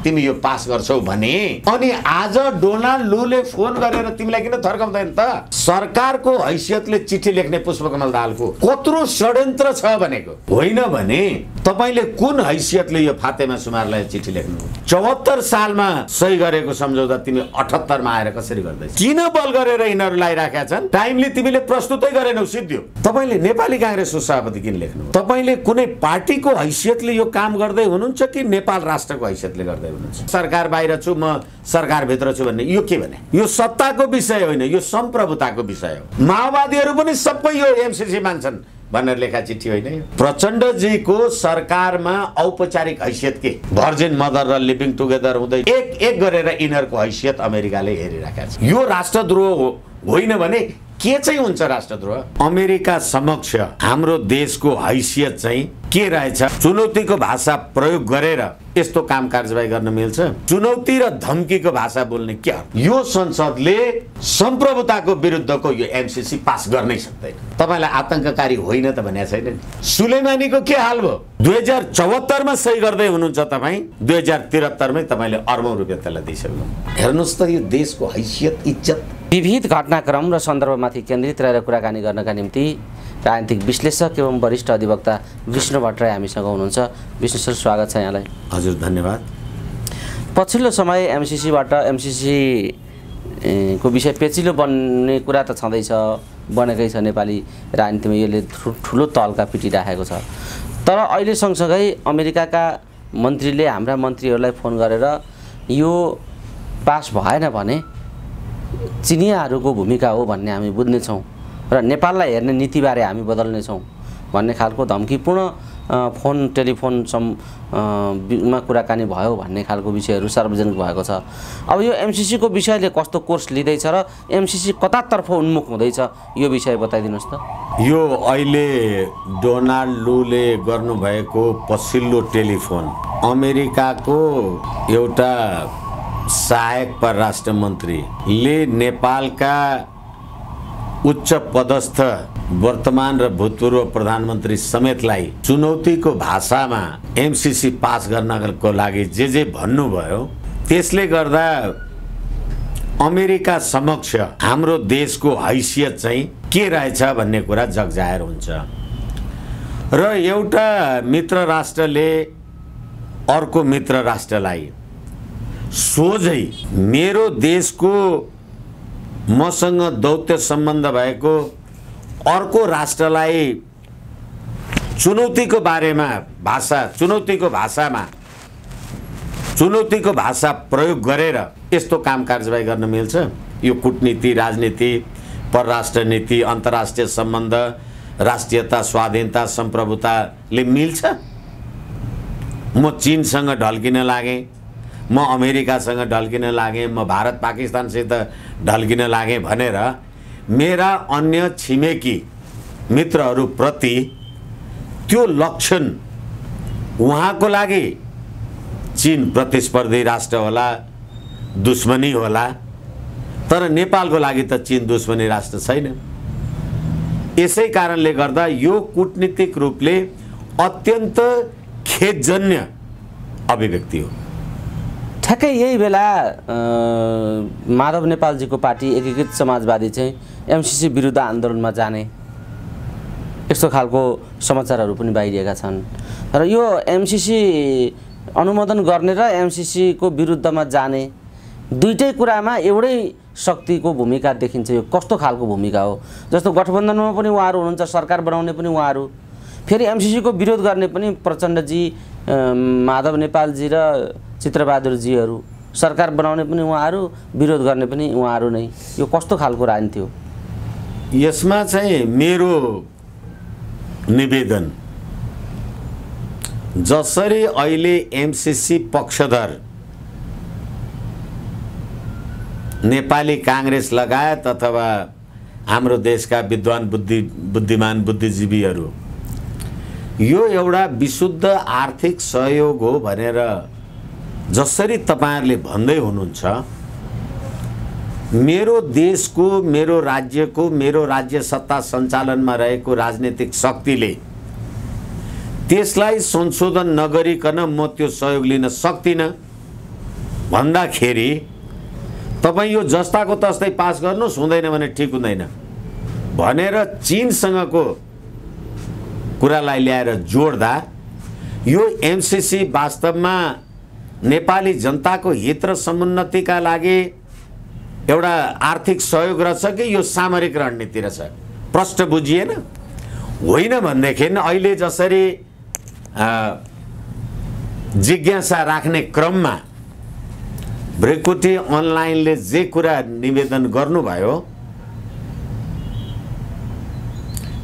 तिमी यो पास गर्छौ भने अनि आज डोनाल्ड लूले फोन गरेर तिमीलाई किन थर्काउँदैन त? सरकारको हैसियतले चिठी लेख्ने पुष्पकमल दाहालको कत्रो षड्यन्त्र छ भनेको होइन भने तपाईले कुन हैसियतले यो फातेमा सुमारलाई चिठी लेख्नु? 74 सालमा सही गरेको सम्झौता तिमी 78 मा आएर कसरी गर्दैछ? किन बल गरेर यिनीहरु लाइराखेका छन्? टाइमली तिमीले प्रस्तुतै गरेनौ सिद्धियो। तपाईले नेपाली कांग्रेसको सभापति किन लेख्नु? तपाईले कुनै पार्टीको हैसियतले यो काम गर्दै हुनुहुन्छ कि नेपाल राष्ट्रको हैसियतले गर्दै हुनुहुन्छ? सरकार बाहिर छु म सरकार भित्र छु भन्ने यो के भने? यो सत्ताको विषय होइन, यो सम्प्रभुताको विषय हो। माओवादीहरु पनि सबै यो एमसीसी मान्छन् भनेर लेखा चिठी होइन। प्रचण्ड जीको सरकारमा औपचारिक हैसियत के? भर्जिन मदर र लिभिङ टुगेदर हुँदै एक गरेर यिनीहरुको हैसियत अमेरिकाले हेरिराखेको छ। यो राष्ट्रद्रोह होइन भने के चाहिँ हुन्छ राष्ट्रद्रोह? अमेरिका समक्ष हाम्रो देशको हैसियत चाहिँ के रहेछ? चुनौतीको भाषा प्रयोग गरेर यस्तो काम कारबाही गर्न मिल्छ? चुनौती र धम्कीको भाषा बोल्ने के? यो संसदले सम्प्रभुताको विरुद्धको यो एमसीसी पास गर्नै सक्दैन। तपाईलाई आतंककारी होइन त भनेको छैन। सुलेमानीको के हाल भयो? 2074 मा सही गर्दै हुनुहुन्छ तपाई, 2073 मै तपाईले अर्बौं रुपैयाँ त्यसलाई दिइसक्नु। हेर्नुस् त यो देशको हैसियत, इज्जत। विविध घटनाक्रम र सन्दर्भमाथि केन्द्रित रहेर कुराकानी गर्नका निम्ति राजनीतिक विश्लेषक एवं वरिष्ठ अधिवक्ता विष्णु भट्टराई हामीसँग हुनुहुन्छ। विष्णु सर, स्वागत छ यहाँलाई। हजुर, धन्यवाद। पछिल्लो समय एमसीसीबाट एमसीसी को विषय पेचिलो बन्ने कुरा त छँदैछ, बनेकै छ। नेपाली राजनीतिमा यसले ठुलो तल्का पिटिराखेको छ। तर अहिले सँगसँगै अमेरिकाका मन्त्रीले हाम्रा मन्त्रीहरूलाई फोन गरेर यो पास भएन भने चिनियाहरूको भूमिका हो भन्ने हामी बुझ्नेछौँ र नेपाललाई हेर्ने नीतिबारे हामी बदल्नेछौँ भन्ने खालको धम्कीपूर्ण फोन टेलिफोन मा कुराकानी भयो भन्ने खालको विषयहरू सार्वजनिक भएको छ। अब यो एमसीसीको विषयले कस्तो कोर्स लिँदैछ र एमसीसी कतातर्फ उन्मुख हुँदैछ, यो विषय बताइदिनुहोस् त। यो अहिले डोनाल्ड लूले गर्नुभएको पछिल्लो टेलिफोन अमेरिकाको एउटा सहायक परराष्ट्र मन्त्रीले नेपालका उच्च पदस्थ वर्तमान र भूतपूर्व प्रधानमन्त्री समेतलाई चुनौतीको भाषामा एमसीसी पास गर्नको लागि जे भन्नुभयो, त्यसले गर्दा अमेरिका समक्ष हाम्रो देशको हैसियत चाहिँ के रहेछ भन्ने कुरा जगजाहेर हुन्छ। र एउटा मित्र राष्ट्रले अर्को मित्र राष्ट्रलाई सोझै मेरो देशको मसँग दौत्य सम्बन्ध भएको अर्को राष्ट्रलाई चुनौतीको बारेमा चुनौतीको भाषा प्रयोग गरेर यस्तो काम कारबाही गर्न मिल्छ? यो कूटनीति, राजनीति, परराष्ट्र नीति, अन्तर्राष्ट्रिय सम्बन्ध, राष्ट्रियता, स्वाधीनता, सम्प्रभुताले मिल्छ? म चीनसँग ढल्किन लागे, म अमेरिकासँग ढल्किन लागे, म भारत पाकिस्तानसित ढल्किन लागे भनेर मेरा अन्य छिमेकी मित्रहरूप्रति त्यो लक्षण उहाँको लागि चीन प्रतिस्पर्धी राष्ट्र होला, दुश्मनी होला, तर नेपालको लागि त चीन दुश्मनी राष्ट्र छैन। यसै कारणले गर्दा यो कूटनीतिक रूपले अत्यन्त खेदजन्य अभिव्यक्ति हो। ठ्याक्कै यही बेला माधव नेपालजीको पार्टी एकीकृत समाजवादी चाहिँ एमसीसी विरुद्ध आन्दोलनमा जाने यस्तो खालको समाचारहरू पनि बाहिरिएका छन्। र यो एमसीसी अनुमोदन गर्ने र एमसीसी को विरुद्धमा जाने दुईटै कुरामा एउटै शक्तिको भूमिका देखिन्छ। यो कस्तो खालको भूमिका हो? जस्तो गठबन्धनमा पनि उहाँहरू हुनुहुन्छ, सरकार बनाउने पनि उहाँहरू, फेरि एमसीसी को विरोध गर्ने पनि प्रचण्डजी, माधव नेपालजी र चित्रबहादुरजीहरू, सरकार बनाउने पनि उहाँहरू, विरोध गर्ने पनि उहाँहरू नै। यो कस्तो खालको राजनीति हो? यसमा चाहिँ मेरो निवेदन, जसरी अहिले एमसीसी पक्षधर नेपाली कांग्रेस लगायत अथवा हाम्रो देशका विद्वान बुद्धिमान बुद्धिजीवीहरू यो एउटा विशुद्ध आर्थिक सहयोग हो भनेर जसरी तपाईहरुले भन्दै हुनुहुन्छ, मेरो देशको, मेरो राज्यको, मेरो राज्य सत्ता सञ्चालनमा रहेको राजनीतिक शक्तिले त्यसलाई संशोधन नगरिकन म त्यो सहयोग लिन सक्दिनँ भन्दाखेरि तपाईँ यो जस्ताको तस्तै पास गर्नुहोस्, हुँदैन भने ठिक हुँदैन भनेर चीनसँगको कुरालाई ल्याएर जोड्दा यो एमसीसी वास्तवमा नेपाली जनताको हित र समुन्नतिका लागि एउटा आर्थिक सहयोग रहेछ कि यो सामरिक रणनीति रहेछ? प्रश्न बुझिएन। होइन भनेदेखि अहिले जसरी जिज्ञासा राख्ने क्रममा भ्रिकुटी अनलाइनले जे कुरा निवेदन गर्नुभयो,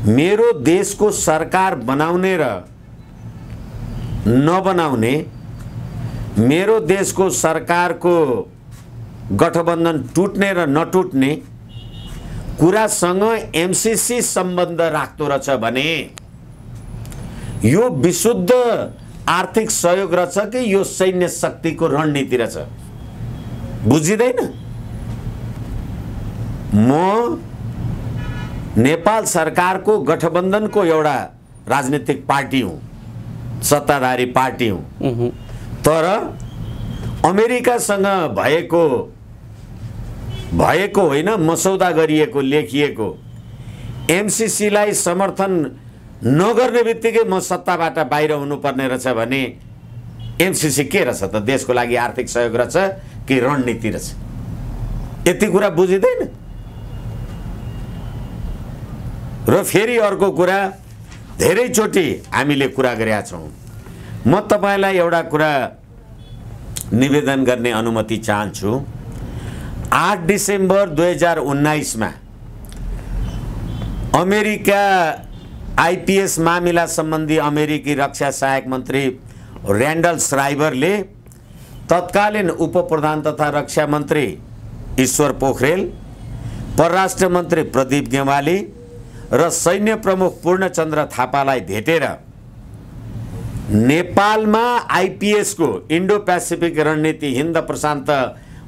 मेरो देशको सरकार बनाउने र नबनाउने, मेरो देशको सरकारको गठबन्धन टुट्ने र नटुट्ने कुरासँग एमसीसी सम्बन्ध राख्दो रहेछ भने यो विशुद्ध आर्थिक सहयोग रहेछ कि यो सैन्य शक्तिको रणनीति रहेछ? बुझिँदैन। म नेपाल सरकारको गठबन्धनको एउटा राजनीतिक पार्टी हुँ, सत्ताधारी पार्टी हुँ, तर अमेरिकासँग भएको होइन, मसौदा गरिएको लेखिएको एमसीसीलाई समर्थन नगर्ने बित्तिकै म सत्ताबाट बाहिर हुनुपर्ने रहेछ भने एमसीसी के रहेछ त? देशको लागि आर्थिक सहयोग रहेछ कि रणनीति रहेछ? यति कुरा बुझिँदैन। र फेरि अर्को कुरा, धेरैचोटि हामीले कुरा गरेका छौँ। म तपाईँलाई एउटा कुरा निवेदन गर्ने अनुमति चाहन्छु। 8 डिसेम्बर 2019 मा अमेरिका आइपीएस मामिला सम्बन्धी अमेरिकी रक्षा सहायक मन्त्री र्यान्डल श्राइबरले तत्कालीन उप प्रधान तथा रक्षा मन्त्री ईश्वर पोखरेल, परराष्ट्र मन्त्री प्रदीप गेवाली र सैन्य प्रमुख पूर्णचन्द्र थापालाई भेटेर नेपालमा आइपीएस को इन्डो पेसिफिक रणनीति, हिन्द प्रशान्त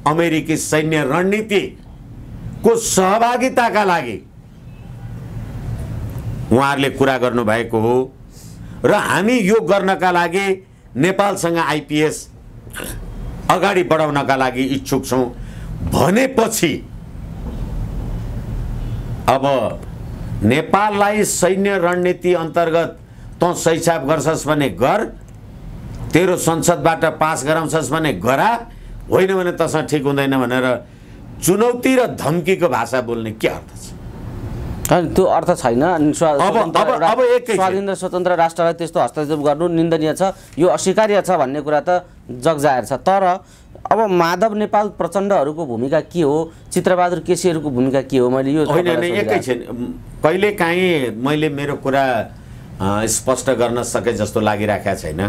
अमेरिकी सैन्य रणनीति को सहभागिताका लागि उहाँहरूले कुरा गर्नुभएको हो र हामी यो गर्नका लागि नेपालसँग आइपीएस अगाडि बढाउनका लागि इच्छुक छौँ भनेपछि अब नेपाललाई सैन्य रणनीति अन्तर्गत तँ सैछाप गर्छस् भने गर, तेरो संसदबाट पास गराउँछस् भने गरा, होइन भने तसँग ठिक हुँदैन भनेर चुनौती र धम्कीको भाषा बोल्ने के अर्थ छ? त्यो अर्थ छैन। स्वाधीन र स्वतन्त्र राष्ट्रलाई त्यस्तो हस्तक्षेप गर्नु निन्दनीय छ, यो अस्वीकार्य छ भन्ने कुरा त जगजाहेर छ। तर अब माधव नेपाल प्रचण्डहरूको भूमिका के हो, चित्रबहादुर केसीहरूको भूमिका के हो? मैले यो होइन एकैछिन, कहिलेकाहीँ मैले मेरो कुरा स्पष्ट गर्न सके जस्तो लागिराखेको छैन।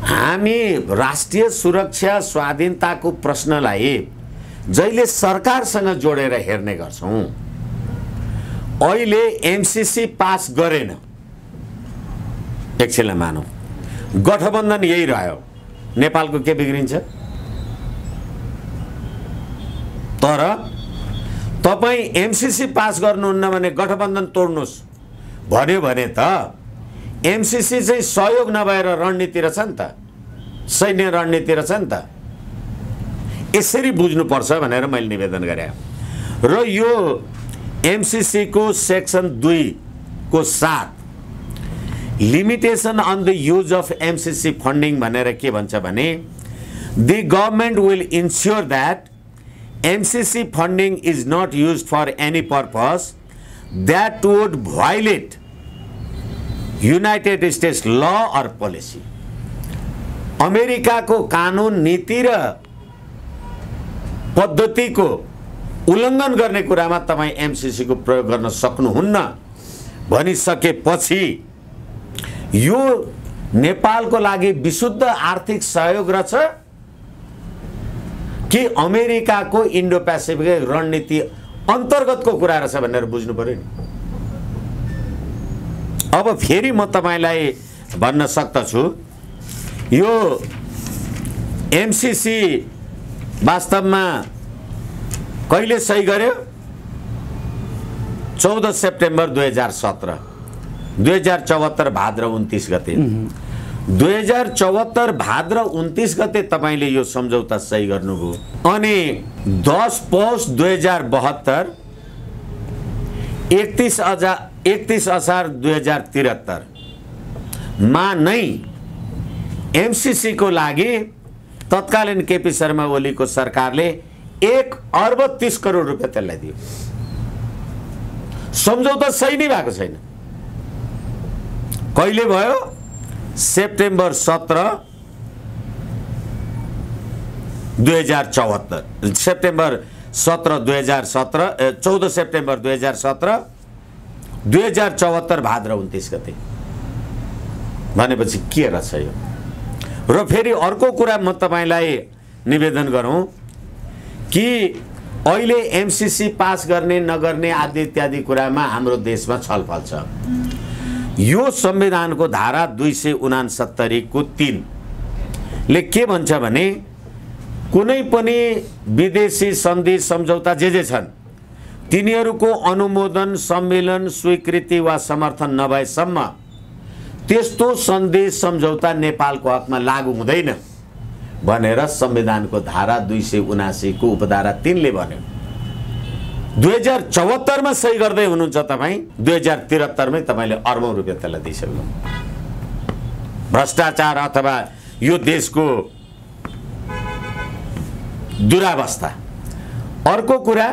हामी राष्ट्रिय सुरक्षा स्वाधीनताको प्रश्नलाई जहिले सरकारसँग जोडेर हेर्ने गर्छौँ। अहिले एमसीसी पास गरेन, एकछिनलाई मानौँ गठबन्धन यही रह्यो, नेपालको के बिग्रिन्छ? तर तपाईँ एमसीसी पास गर्नुहुन्न भने गठबन्धन तोड्नुहोस् भन्यो भने त एमसीसी चाहिँ सहयोग नभएर रणनीति रहेछ नि त, सैन्य रणनीति रहेछ नि त। यसरी बुझ्नुपर्छ भनेर मैले निवेदन गरेँ। र यो एमसीसी को सेक्सन 2 को 7 limitation on the use of MCC funding भनेर के भन्छ भने, the government will ensure that MCC funding is not used for any purpose that would violate United States law or policy. America को कानून, नीति र पद्धति को उल्लङ्घन गर्ने कुरामा तपाईँ एमसीसी को प्रयोग गर्न सक्नुहुन्न भनिसकेपछि यो नेपालको लागि विशुद्ध आर्थिक सहयोग रहेछ कि अमेरिकाको इन्डो पेसिफिक रणनीति अन्तर्गतको कुरा रहेछ भनेर बुझ्नु पर्यो नि। अब फेरि म तपाईलाई भन्न सक्दछु, यो एमसीसी वास्तवमा कहिले सही गर्यो? 14 सेप्टेम्बर 2017 2074 भाद्र 29 गते 2074 भाद्र 29 गते तपाईले यो सम्झौता सही गर्नुभयो अनि 10 पौष 2072 31 असार 2073 मा नै एमसीसी को लागि तत्कालीन केपी शर्मा ओलीको सरकारले 1 अर्ब 30 करोड रुपैयाँ त्यसलाई दियो। सम्झौता सही नै भएको छैन। कहिले भयो? सेप्टेम्बर 17 2074 सेप्टेम्बर 17 2017 14 सेप्टेम्बर 2017 2074 भाद्र 29 गते भनेपछि के रहेछ यो? र फेरि अर्को कुरा म तपाईलाई निवेदन गरौँ कि अहिले एमसीसी पास गर्ने नगर्ने आदि इत्यादि कुरामा हाम्रो देशमा छलफल छ। यो संविधानको धारा 269 को 3 ले के भन्छ भने कुनै पनि विदेशी सन्धि सम्झौता जे छन् तिनीहरूको अनुमोदन सम्मेलन स्वीकृति वा समर्थन नभएसम्म त्यस्तो सन्धि सम्झौता नेपालको हकमा लागू हुँदैन भनेर संविधानको धारा 279 को उपधारा 3 ले भन्यो। 2074 मा सही गर्दै हुनुहुन्छ तपाई, 2073 मै तपाईले अर्बौं रुपैयाँ त्यसलाई दिइसक्नु। भ्रष्टाचार अथवा यो देशको दुरावस्था। अर्को कुरा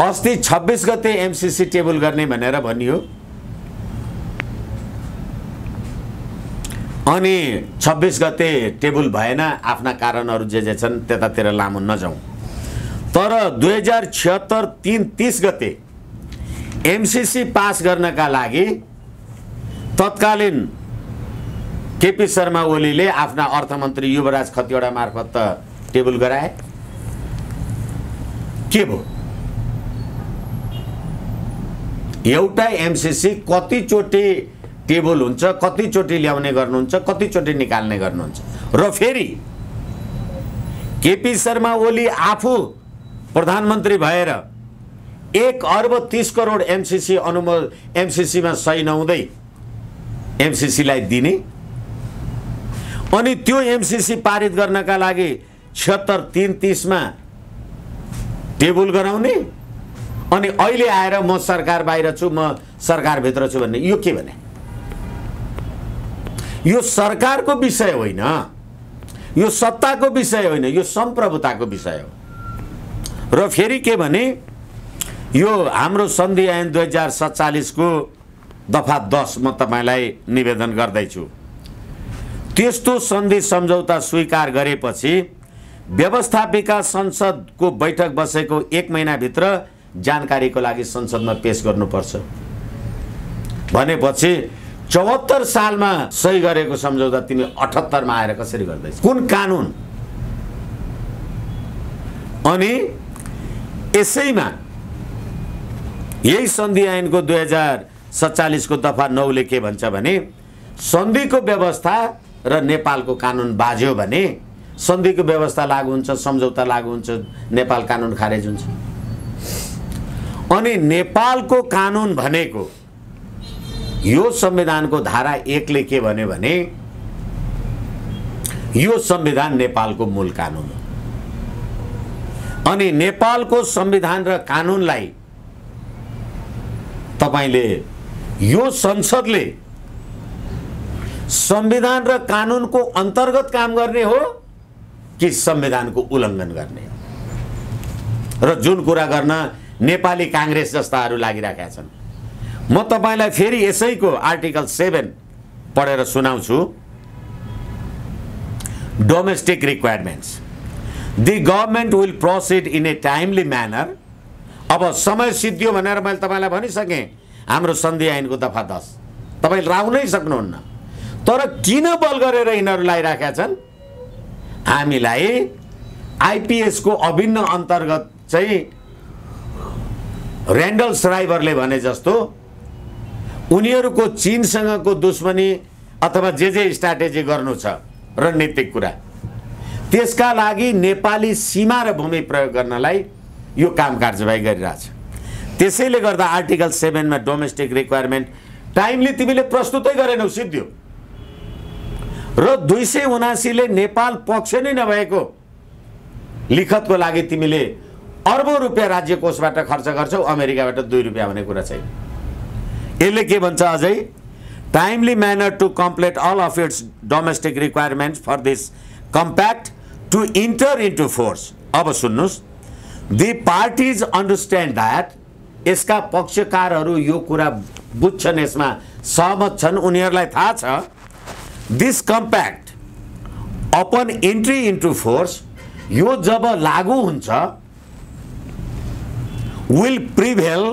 अस्ति 26 गते एमसीसी टेबल गर्ने भनेर भनियो अनि 26 गते टेबल भएन। आफ्ना कारणहरू जे छन् त्यतातिर लामो नजाउँ। तर 2076 30 गते एमसीसी पास गर्नका लागि तत्कालीन केपी शर्मा ओलीले आफ्ना अर्थमन्त्री युवराज खतिवडा मार्फत टेबल गराए। के भयो? एउटा एमसीसी कतिचोटि टेबल हुन्छ, कतिचोटि ल्याउने गर्नुहुन्छ, कतिचोटि निकाल्ने गर्नुहुन्छ। र फेरि केपी शर्मा ओली आफू प्रधानमन्त्री भएर 1 अर्ब 30 करोड एमसीसी मा सही नहुँदै एमसीसी लाई दिने अनि त्यो एमसीसी पारित गर्नका लागि 76-30 मा टेबल गराउने अनि अहिले आएर म सरकार बाहिर छु, म सरकार भित्र छु भन्ने यो के भने? यो सरकारको विषय होइन, यो सत्ताको विषय होइन, यो सम्प्रभुताको विषय हो। र फेरि के भने यो हाम्रो सन्धि ऐन 2047 को दफा 10 म तपाईलाई निवेदन गर्दैछु। त्यस्तो सन्धि सम्झौता स्वीकार गरेपछि व्यवस्थापिका संसदको बैठक बसेको 1 महिना भित्र जानकारीको लागि संसदमा पेश गर्नुपर्छ भनेपछि 74 सालमा सही गरेको सम्झौता तिमी 78 मा आएर कसरी गर्दैछ? कुन कानुन? अनि यसैमा यही सन्धि ऐनको 2047 को दफा 9 ले के भन्छ भने सन्धिको व्यवस्था र नेपालको कानुन बाज्यो भने सन्धिको व्यवस्था लागू हुन्छ, सम्झौता लागू हुन्छ, नेपाल कानुन खारेज हुन्छ। अनि नेपालको कानुन भनेको यो संविधानको धारा 1 ले के भन्यो भने यो संविधान नेपालको मूल कानुन हो। अनि नेपालको संविधान र कानुनलाई तपाईले यो संसदले संविधान र कानुनको अन्तर्गत काम गर्ने हो कि संविधानको उल्लङ्घन गर्ने हो? र जुन कुरा गर्न नेपाली कांग्रेस जस्ताहरू लागिराखेका छन्। म तपाईलाई फेरि यसैको आर्टिकल 7 पढेर सुनाउँछु। Domestic requirements the government will proceed in a timely manner. अब समय सिद्धियो भनेर मैले तपाईलाई भनिसकेँ हाम्रो सन्धि ऐनको दफा 10 तपाईले राउनै सक्नुहुन्न। तर किन बल गरेर यिनीहरू लागिराखेका छन्? हामीलाई आईपीएस को अभिन्न अन्तर्गत चाहिँ र्यान्डल श्राइबरले भने जस्तो उनीहरूको चीनसँगको दुश्मनी अथवा जे स्ट्राटेजी गर्नु छ रणनीतिक कुरा त्यसका लागि नेपाली सीमा र भूमि प्रयोग गर्नलाई यो काम कारबाही गरिरहेछ। त्यसैले गर्दा आर्टिकल 7 मा डोमेस्टिक रिक्वायरमेन्ट टाइमली तिमीले प्रस्तुतै गरेनौ, सिद्धियो। र 279 ले नेपाल पक्ष नै नभएको लिखतको लागि तिमीले अर्बौं रुपियाँ राज्य कोषबाट खर्च गर्छौ, अमेरिकाबाट 2 रुपियाँ भन्ने कुरा छैन। यसले के भन्छ अझै, timely manner to complete all of its domestic requirements for this compact to enter into force. अब सुन्नुहोस्, दि पार्टिज अन्डरस्ट्यान्ड द्याट, यसका पक्षकारहरू यो कुरा बुझ्छन्, यसमा सहमत छन्, उनीहरूलाई थाहा छ, this compact upon entry into force, यो जब लागू हुन्छ, will prevail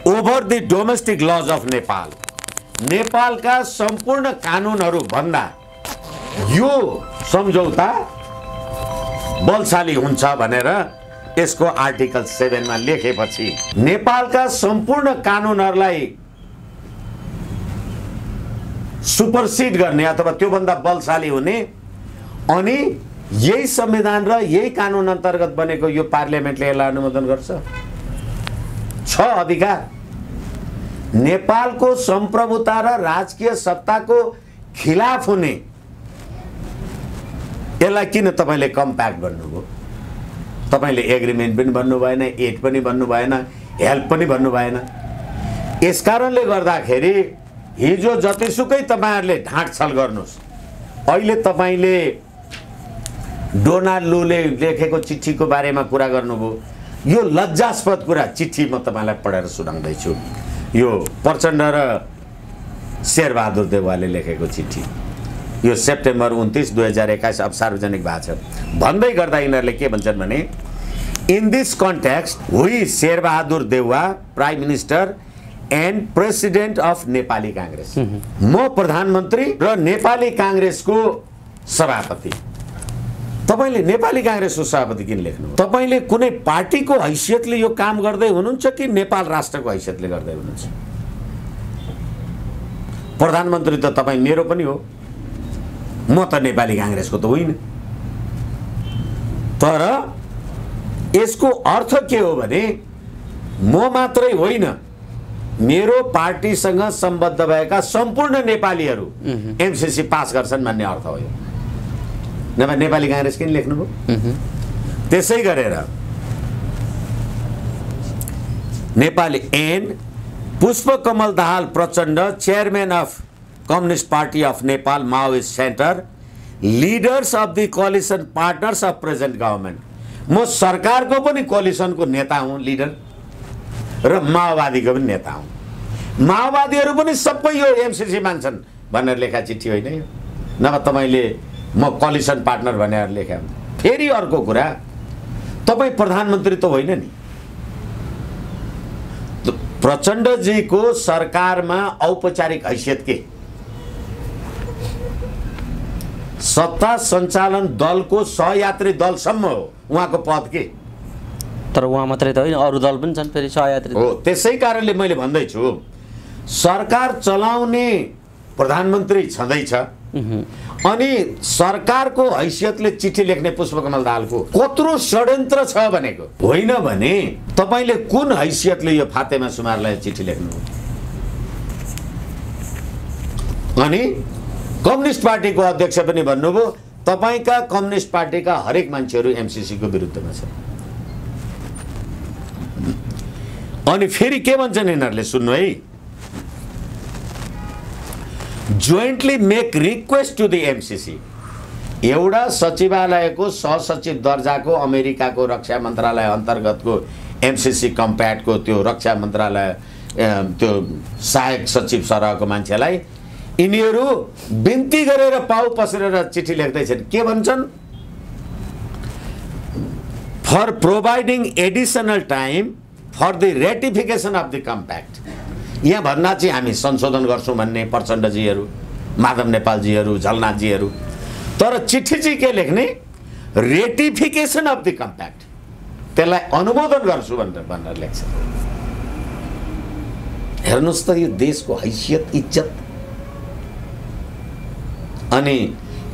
over the domestic lodge of Nepal, नेपालका सम्पूर्ण कानुनहरू भन्दा यो सम्झौता बलशाली हुन्छ भनेर यसको आर्टिकल 7 मा लेखेपछि नेपालका सम्पूर्ण कानुनहरूलाई सुपरसिड गर्ने अथवा त्योभन्दा बलशाली हुने, अनि यही संविधान र यही कानुन अन्तर्गत बनेको यो पार्लियामेन्टले यसलाई अनुमोदन गर्छ। 6 अधिकार नेपालको सम्प्रभुता र राजकीय सत्ताको खिलाफ हुने, यसलाई किन तपाईले कम्प्याक्ट भन्नुभयो? तपाईले एग्रिमेन्ट पनि भन्नु भएन, एड पनि भन्नु भएन, हेल्प पनि भन्नु भएन। यसकारणले गर्दाखेरि हिजो जतिसुकै तपाईहरुले ढाँटछल गर्नुस्, अहिले तपाईले डोनाल्ड लूले लेखेको चिठीको बारेमा कुरा गर्नुभयो, यो लज्जास्पद कुरा। चिठी म तपाईलाई पढेर सुनाउँदैछु। यो प्रचण्ड र शेरबहादुर देउवाले लेखेको चिठी, यो सेप्टेम्बर 29, 2021 अब सार्वजनिक भएको छ। भन्दै गर्दा यिनीहरूले के भन्छन् भने, in this context we Sher Bahadur Deuba prime minister and president of Nepali Congress, म प्रधानमन्त्री र नेपाली कांग्रेसको सभापति। तपाईले नेपाली कांग्रेसको सभापति किन लेख्नु? तपाईले कुनै पार्टीको हैसियतले यो काम गर्दै हुनुहुन्छ कि नेपाल राष्ट्रको हैसियतले गर्दै हुनुहुन्छ? प्रधानमन्त्री त तपाई मेरो पनि हो, म त नेपाली कांग्रेसको त होइन। तर यसको अर्थ के हो भने, म मात्रै होइन, मेरो पार्टीसँग सम्बद्ध भएका सम्पूर्ण नेपालीहरू एमसीसी पास गर्छन् भन्ने अर्थ हो। यो नभए नेपाली कांग्रेस किन लेख्नुभयो? त्यसै गरेर Nepali and Pushpa Kamal Dahal Prachanda, chairman of Communist Party of Nepal Maoist Centre, leaders of the coalition partners of present government, म सरकारको पनि कोलिसनको नेता हुँ, लिडर, र माओवादीको पनि नेता हुँ। माओवादीहरू पनि सबै यो एमसीसी मान्छन् भनेर लेखा चिठी होइन यो। नभए तपाईले म कोलिसन पार्टनर भनेर लेखा। फेरि अर्को कुरा, तपाई प्रधानमन्त्री त होइन नि। प्रचण्डजीको सरकारमा औपचारिक हैसियत के? सत्ता सञ्चालन दलको सहयात्री दलसम्म हो उहाँको पद के। तर उहाँ मात्रै त होइन, अरू दल पनि छन् फेरि सहयात्री हो। त्यसै कारणले मैले भन्दैछु, सरकार चलाउने प्रधानमन्त्री छँदैछ, अनि सरकारको हैसियतले चिठी लेख्ने पुष्पकमल दाहालको कत्रो षड्यन्त्र छ भनेको होइन भने तपाईले कुन हैसियतले यो फातेमा सुमारलाई चिठी लेख्नु? अनि कम्युनिस्ट पार्टीको अध्यक्ष पनि भन्नुभयो, तपाईका कम्युनिस्ट पार्टीका हरेक मान्छेहरू एमसीसी को विरुद्धमा छन्। अनि फेरि के भन्छन् यिनीहरूले, सुन्नु है, jointly make request to the MCC, एउटा सचिवालयको सहसचिव दर्जाको अमेरिकाको रक्षा मन्त्रालय अन्तर्गतको एमसीसी कम्प्याक्टको त्यो रक्षा मन्त्रालय त्यो सहायक सचिव सरहको मान्छेलाई यिनीहरू बिन्ती गरेर पाउ पसेर चिठी लेख्दैछन्। के भन्छन्? For providing additional time for the ratification of the compact, यहाँ भन्दा चाहिँ हामी संशोधन गर्छौँ भन्ने प्रचण्डजीहरू, माधव नेपालजीहरू, झलनाथजीहरू, तर चिठी चाहिँ के लेख्ने? रेटिफिकेसन अफ द कम्प्याक्ट, त्यसलाई अनुमोदन गर्छु भनेर लेख्छ। हेर्नुहोस् त यो देशको हैसियत, इज्जत। अनि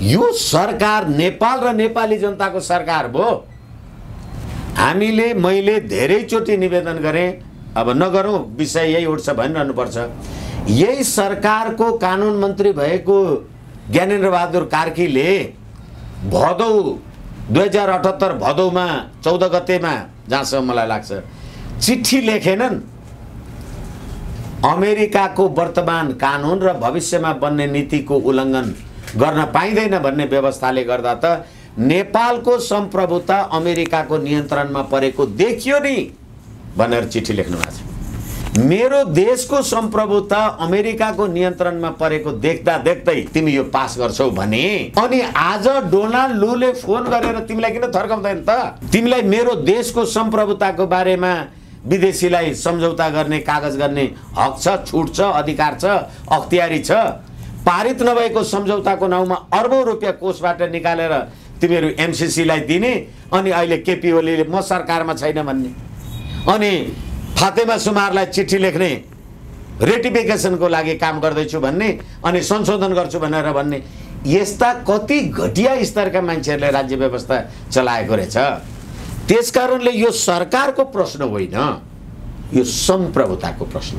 यो सरकार नेपाल र नेपाली जनताको सरकार भयो। मैले धेरैचोटि निवेदन गरेँ, अब नगरौँ, विषय यही उठ्छ भनिरहनुपर्छ। यही सरकारको कानुन मन्त्री भएको ज्ञानेन्द्र बहादुर कार्कीले भदौ 2078 भदौमा 14 गतेमा जहाँसम्म मलाई लाग्छ चिठी लेखेनन् अमेरिकाको वर्तमान कानुन र भविष्यमा बन्ने नीतिको उल्लङ्घन गर्न पाइँदैन भन्ने व्यवस्थाले गर्दा त नेपालको सम्प्रभुता अमेरिकाको नियन्त्रणमा परेको देखियो नि भनेर चिठी लेख्नु भएको छ। मेरो देशको सम्प्रभुता अमेरिकाको नियन्त्रणमा परेको देख्दा देख्दै तिमी यो पास गर्छौ भने अनि आज डोनाल्ड लूले फोन गरेर तिमीलाई किन थर्काउँदैन त? तिमीलाई मेरो देशको सम्प्रभुताको बारेमा विदेशीलाई सम्झौता गर्ने कागज गर्ने हक छ, छुट छ, अधिकार छ, अख्तियारी छ। पारित नभएको सम्झौताको नाउँमा अर्बौं रुपियाँ कोषबाट निकालेर तिमीहरू एमसीसीलाई दिने अनि अहिले केपी ओलीले म सरकारमा छैन भन्ने अनि फातेमा सुमारलाई चिठी लेख्ने रेटिफिकेसनको लागि काम गर्दैछु भन्ने अनि संशोधन गर्छु भनेर भन्ने यस्ता कति घटिया स्तरका मान्छेहरूले राज्य व्यवस्था चलाएको रहेछ। त्यसकारणले यो सरकारको प्रश्न होइन, यो सम्प्रभुताको प्रश्न।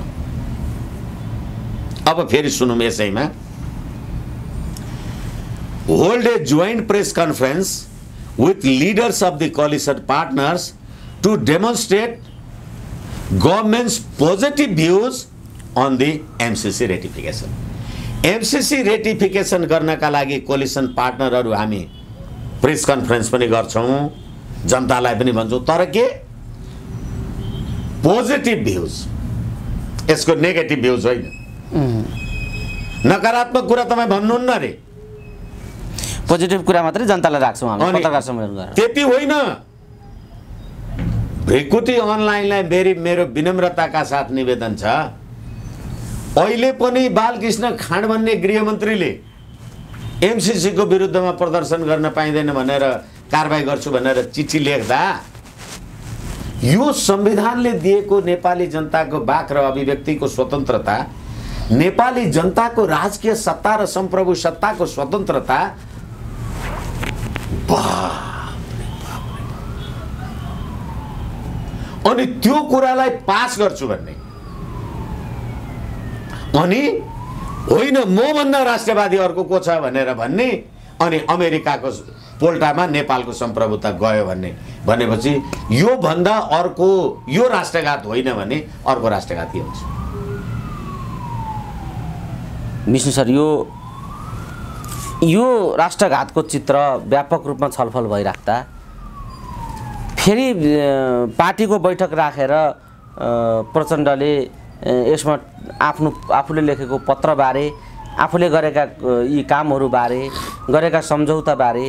अब फेरि सुनौँ यसैमा hold a joint press conference with leaders of the coalition partners to demonstrate government's positive views on the MCC ratification. MCC ratification गर्नका लागि कोलिसन पार्टनरहरू हामी प्रेस कन्फरेन्स पनि गर्छौं, जनतालाई पनि भन्छौं, तर के पोजिटिभ भ्यूज, यसको नेगेटिभ भ्यूज होइन। नकारात्मक कुरा तपाईँ भन्नुहुन्न रे, पोजिटिभ कुरा मात्रै जनतालाई राख्छौँ हामी पत्रकार सम्मेलन गरेर। त्यति होइन। भ्रिकुटी अनलाइनलाई मेरो विनम्रताका साथ निवेदन छ, अहिले पनि बालकृष्ण खाँड भन्ने गृहमन्त्रीले एमसीसी को विरुद्धमा प्रदर्शन गर्न पाइँदैन भनेर कारबाही गर्छु भनेर चिठी लेख्दा यो संविधानले दिएको नेपाली जनताको वाक र अभिव्यक्तिको स्वतन्त्रता, नेपाली जनताको राजकीय सत्ता र सम्प्रभु सत्ताको स्वतन्त्रता अनि त्यो कुरालाई पास गर्छु भन्ने अनि होइन म भन्दा राष्ट्रवादी अर्को को छ भनेर भन्ने अनि अमेरिकाको पोल्टामा नेपालको सम्प्रभुता गयो भन्ने भनेपछि यो भन्दा अर्को यो राष्ट्रघात होइन भने अर्को राष्ट्रघात के हुन्छ? विष्णु सर, यो राष्ट्रघातको चित्र व्यापक रूपमा छलफल भइराख्दा फेरि पार्टीको बैठक राखेर प्रचण्डले यसमा आफूले लेखेको पत्रबारे, आफूले गरेका यी कामहरूबारे, गरेका सम्झौताबारे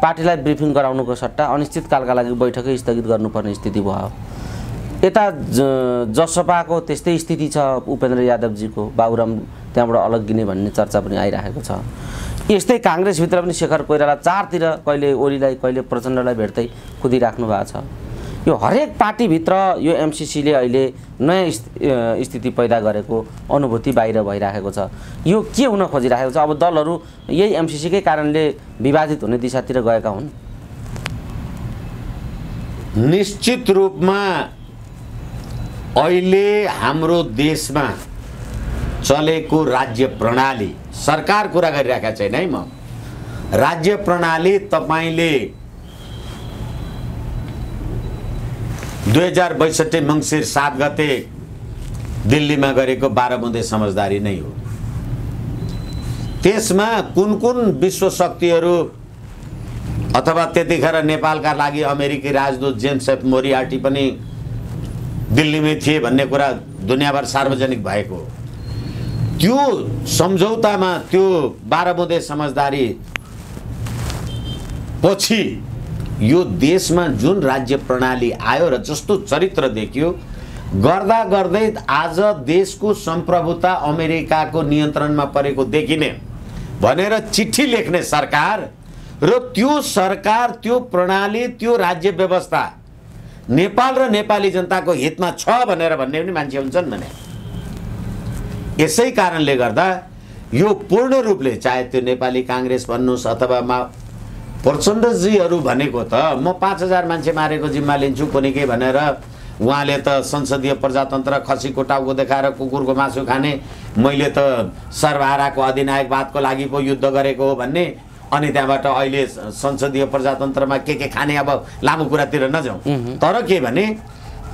पार्टीलाई ब्रिफिङ गराउनुको सट्टा अनिश्चितकालका लागि बैठकै स्थगित गर्नुपर्ने स्थिति भयो। यता जसपाको त्यस्तै स्थिति छ, उपेन्द्र यादवजीको बाबुराम त्यहाँबाट अलग गिने भन्ने चर्चा पनि आइरहेको छ। यस्तै काङ्ग्रेसभित्र पनि शेखर कोइराला चारतिर कहिले ओलीलाई कहिले प्रचण्डलाई भेट्दै कुदिराख्नु भएको छ। यो हरेक पार्टीभित्र यो एमसीसीले अहिले नयाँ स्थिति पैदा गरेको अनुभूति बाहिर भइराखेको छ। यो के हुन खोजिराखेको छ? अब दलहरू यही एमसीसीकै कारणले विभाजित हुने दिशातिर गएका हुन्। निश्चित रूपमा अहिले हाम्रो देशमा चलेको राज्य प्रणाली, सरकार कुरा गरिरहेका छैन है म, राज्य प्रणाली तपाईले 2062 मङ्सिर 7 गते दिल्लीमा गरेको 12 बुँदे समझदारी नै हो। त्यसमा कुन कुन विश्व शक्तिहरू अथवा त्यतिखेर नेपालका लागि अमेरिकी राजदूत जेम्स एफ मोरियार्टी पनि दिल्लीमै थिए भन्ने कुरा दुनियाभर सार्वजनिक भएको हो। त्यो सम्झौतामा त्यो 12 बुँदे समझदारी पछि यो देशमा जुन राज्य प्रणाली आयो र जस्तो चरित्र देखियो गर्दा गर्दै आज देशको सम्प्रभुता अमेरिकाको नियन्त्रणमा परेको देखिने भनेर चिठी लेख्ने सरकार र त्यो सरकार, त्यो प्रणाली, त्यो राज्य व्यवस्था नेपाल र नेपाली जनताको हितमा छ भनेर भन्ने पनि मान्छे हुन्छन् भने यसै कारणले गर्दा यो पूर्ण रूपले चाहे त्यो नेपाली कांग्रेस भन्नुस् अथवा प्रचण्डजीहरू भनेको त म 5000 मान्छे मारेको जिम्मा लिन्छु कुनै के भनेर उहाँले त संसदीय प्रजातन्त्र खसीको टाउको देखाएर कुकुरको मासु खाने, मैले त सर्वहाराको अधिनायकवादको लागि पो युद्ध गरेको हो भन्ने, अनि त्यहाँबाट अहिले संसदीय प्रजातन्त्रमा के खाने, अब लामो कुरातिर नजाउँ। तर के भने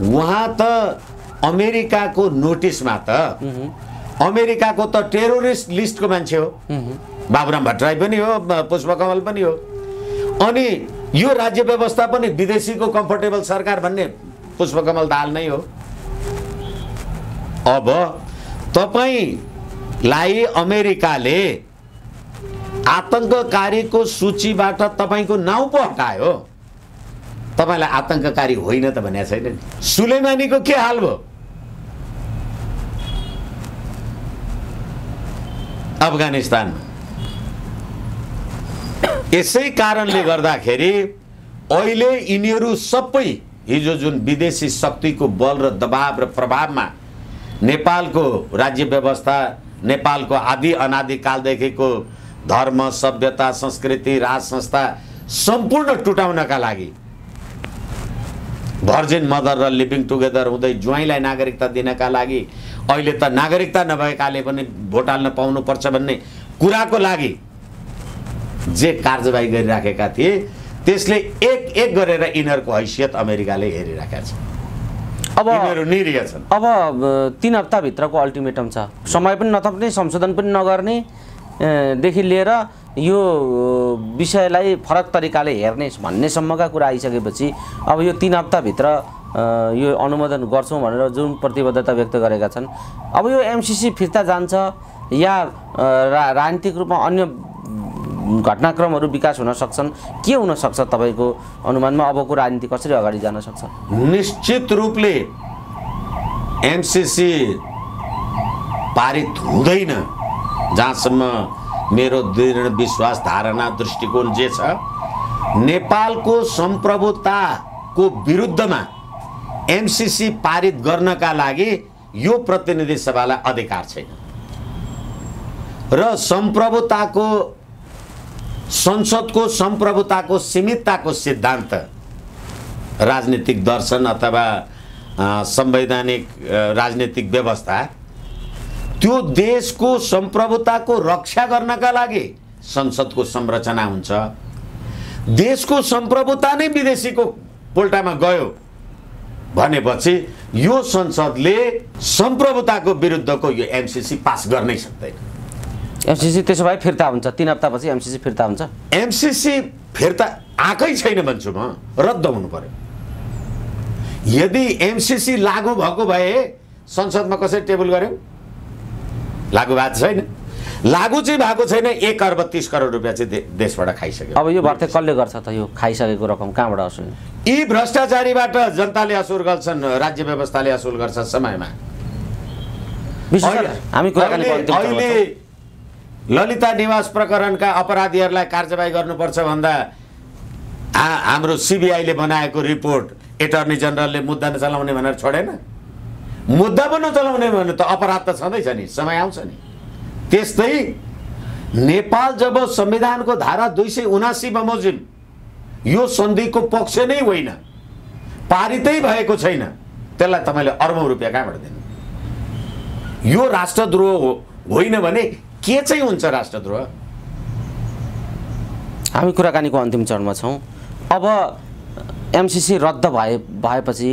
उहाँ त अमेरिकाको नोटिसमा त अमेरिकाको त टेरोरिस्ट लिस्टको मान्छे हो, बाबुराम भट्टराई पनि हो, पुष्पकमल पनि हो, अनि यो राज्य व्यवस्था पनि विदेशीको कम्फर्टेबल सरकार भन्ने पुष्पकमल दाहाल नै हो। अब तपाईलाई अमेरिकाले आतंककारीको सूचीबाट तपाईको नाउँ पो हटायो, तपाईलाई आतंककारी होइन त भनेको छैन। सुलेमानीको के हाल भयो? अफगानिस्तानमा। यसै कारणले गर्दाखेरि अहिले यिनीहरू सबै हिजो जुन विदेशी शक्तिको बल र दबाव र प्रभावमा नेपालको राज्य व्यवस्था, नेपालको आदि अनादिकालदेखिको धर्म, सभ्यता, संस्कृति, राज संस्था सम्पूर्ण टुटाउनका लागि भर्जिन मदर र लिभिङ टुगेदर हुँदै ज्वाइँलाई नागरिकता दिनका लागि अहिले त नागरिकता नभएकाले पनि भोट हाल्न पाउनुपर्छ भन्ने कुराको लागि जे कारबाही गरिराखेका थिए, त्यसले एक एक गरेर यिनीहरूको हैसियत अमेरिकाले हेरिराखेका छ। अब यिनीहरू निरीह छन्। अब 3 हप्ताभित्रको अल्टिमेटम छ, समय पनि नथप्ने, संशोधन पनि नगर्ने देखि लिएर यो विषयलाई फरक तरिकाले हेर्ने भन्नेसम्मका कुरा आइसकेपछि अब यो 3 हप्ताभित्र यो अनुमोदन गर्छौँ भनेर जुन प्रतिबद्धता व्यक्त गरेका छन्, अब यो एमसीसी फिर्ता जान्छ या राजनीतिक रूपमा अन्य घटनाक्रमहरू विकास हुन सक्छन्, के हुन सक्छ तपाईको अनुमानमा? अबको राजनीति कसरी अगाडि जान सक्छ? निश्चित रूपले एमसीसी पारित हुँदैन जहाँसम्म मेरो दृढ विश्वास, धारणा, दृष्टिकोण जे छ। नेपालको सम्प्रभुताको विरुद्धमा एमसीसी पारित गर्नका लागि यो प्रतिनिधि सभालाई अधिकार छैन र सम्प्रभुताको संसदको सम्प्रभुताको सीमितताको सिद्धान्त राजनीतिक दर्शन अथवा संवैधानिक राजनीतिक व्यवस्था त्यो देशको सम्प्रभुताको रक्षा गर्नका लागि संसदको संरचना हुन्छ। देशको सम्प्रभुता नै विदेशीको पोल्टामा गयो भनेपछि यो संसदले सम्प्रभुताको विरुद्धको यो एमसीसी पास गर्नै सक्दैन। एमसीसी त्यसो भए फिर्ता हुन्छ, 3 हप्तापछि एमसीसी फिर्ता हुन्छ। एमसीसी फिर्ता आकै छैन भन्छु म, रद्द हुनु पर्यो। यदि एमसीसी लागू भएको भए संसदमा कसरी टेबल गर्यो? लागू भएको छैन। लागू चाहिँ भएको छैन। 1 अर्ब 30 करोड रुपियाँ चाहिँ देशबाट खाइसक्यो। अब यो भर्ते कसले गर्छ त? यो खाइसकेको रकम कहाँबाट असुल? यी भ्रष्टाचारीबाट जनताले असुल गर्छन्, राज्य व्यवस्थाले असुल गर्छ समयमा। हामी कुराकानी अहिले ललिता निवास प्रकरणका अपराधीहरूलाई कारबाही गर्नुपर्छ भन्दा हाम्रो सीबीआईले बनाएको रिपोर्ट एटर्नी जनरलले मुद्दा नचलाउने भनेर छोडेन। मुद्दा पनि नचलाउने भने त अपराध त छँदैछ नि, समय आउँछ नि। त्यस्तै नेपाल जब संविधानको धारा 279 बमोजिम यो सन्धिको पक्ष नै होइन, पारितै भएको छैन, त्यसलाई तपाईँले अर्बौं रुपियाँ कहाँबाट दिनु? यो राष्ट्रद्रोह होइन भने के चाहिँ हुन्छ राष्ट्रद्रोह? हामी कुराकानीको अन्तिम चरणमा छौँ। अब एमसीसी रद्द भएपछि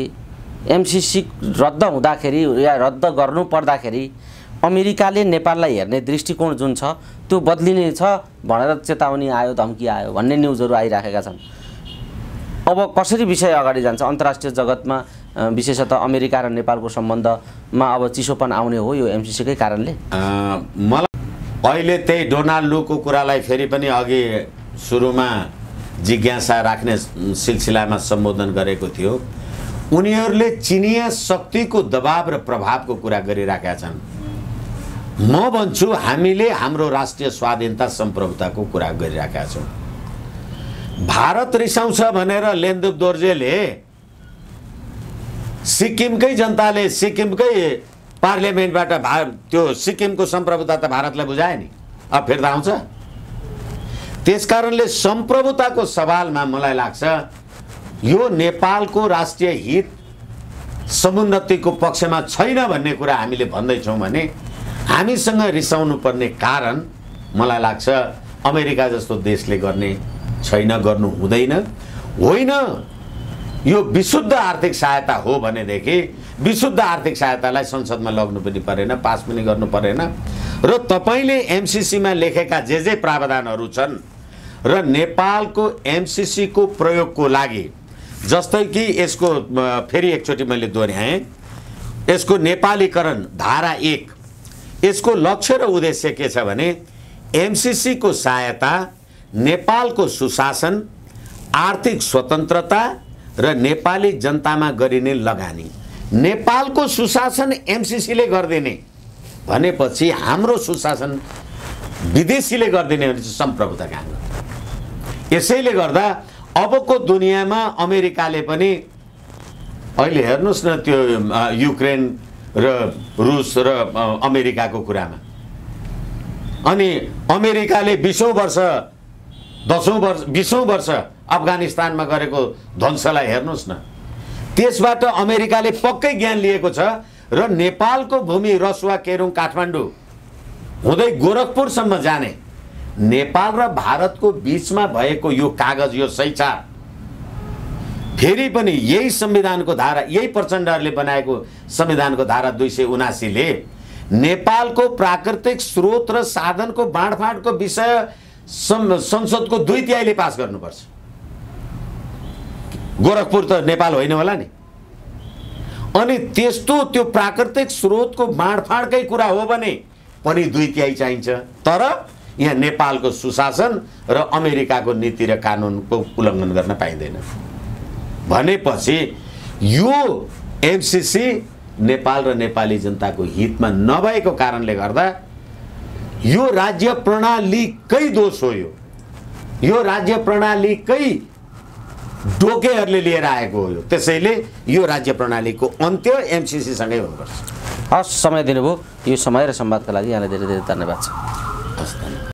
एमसीसी रद्द हुँदाखेरि या रद्द गर्नु पर्दाखेरि अमेरिकाले नेपाललाई हेर्ने दृष्टिकोण जुन छ त्यो बदलिने छ भनेर चेतावनी आयो, धम्की आयो भन्ने न्युजहरू आइराखेका छन्। अब कसरी विषय अगाडि जान्छ? अन्तर्राष्ट्रिय जगतमा विशेषतः अमेरिका र नेपालको सम्बन्धमा अब चिसोपन आउने हो यो एमसीसीकै कारणले? मलाई अहिले त्यही डोनाल्ड लूको कुरालाई फेरि पनि अघि सुरुमा जिज्ञासा राख्ने सिलसिलामा सम्बोधन गरेको थियो। उनीहरूले चिनिया शक्तिको दबाव र प्रभावको कुरा गरिराखेका छन्। म भन्छु हामीले हाम्रो राष्ट्रिय स्वाधीनता सम्प्रभुताको कुरा गरिराखेका छौँ। भारत रिसाउँछ भनेर लेन्दुप दोर्जेले सिक्किमकै जनताले सिक्किमकै पार्लियामेन्टबाट त्यो सिक्किमको सम्प्रभुता त भारतलाई बुझायो नि, अब फिर्ता आउँछ। त्यसकारणले सम्प्रभुताको सवालमा मलाई लाग्छ यो नेपालको राष्ट्रिय हित समुन्नतिको पक्षमा छैन भन्ने कुरा हामीले भन्दैछौँ भने हामीसँग रिसाउनु पर्ने कारण मलाई लाग्छ अमेरिका जस्तो देशले गर्ने छैन, गर्नु हुँदैन। होइन, यो विशुद्ध आर्थिक सहायता हो भनेदेखि विशुद्ध आर्थिक सहायतालाई संसदमा लग्नु पनि परेन, पास पनि गर्नु परेन। र तपाईँले एमसिसीमा लेखेका जे प्रावधानहरू छन् र नेपालको एमसिसीको प्रयोगको लागि, जस्तै कि यसको फेरि एकचोटि मैले दोहोऱ्याएँ, यसको नेपालीकरण धारा 1, यसको लक्ष्य र उद्देश्य के छ भने एमसिसीको सहायता नेपालको सुशासन, आर्थिक स्वतन्त्रता र नेपाली जनतामा गरिने लगानी। नेपालको सुशासन एमसिसीले गरिदिने भनेपछि हाम्रो सुशासन विदेशीले गरिदिने भने सम्प्रभुता काम गर्छ। यसैले गर्दा अबको दुनियाँमा अमेरिकाले पनि अहिले हेर्नुहोस् न त्यो युक्रेन र रुस र अमेरिकाको कुरामा, अनि अमेरिकाले 20औं वर्ष 10औं वर्ष 20औं वर्ष अफगानिस्तानमा गरेको ध्वंसलाई हेर्नुहोस् न। त्यसबाट अमेरिकाले पक्कै ज्ञान लिएको छ र नेपालको भूमि रसुवा, केरुङ, काठमाडौँ हुँदै गोरखपुरसम्म जाने नेपाल र भारतको बीचमा भएको यो कागज, यो शैक्षार फेरि पनि यही संविधानको धारा, यही प्रचण्डहरूले बनाएको संविधानको धारा 279 ले नेपालको प्राकृतिक स्रोत र साधनको बाँडफाँडको विषय संसदको 2/3 पास गर्नुपर्छ। गोरखपुर त नेपाल होइन होला नि। अनि त्यस्तो त्यो प्राकृतिक स्रोतको बाँडफाँडकै कुरा हो भने पनि 2/3 चाहिन्छ। तर यहाँ नेपालको सुशासन र अमेरिकाको नीति र कानुनको उल्लङ्घन गर्न पाइँदैन भनेपछि यो एमसिसी नेपाल र नेपाली जनताको हितमा नभएको कारणले गर्दा यो राज्य प्रणालीकै दोष हो। यो राज्य प्रणालीकै डोकेहरूले लिएर आएको हो। त्यसैले यो राज्य प्रणालीको अन्त्य एमसिसी सँगै हुनुपर्छ। हस्, समय दिनुभयो। यो समय र संवादका लागि यहाँलाई धेरै धेरै धन्यवाद छ।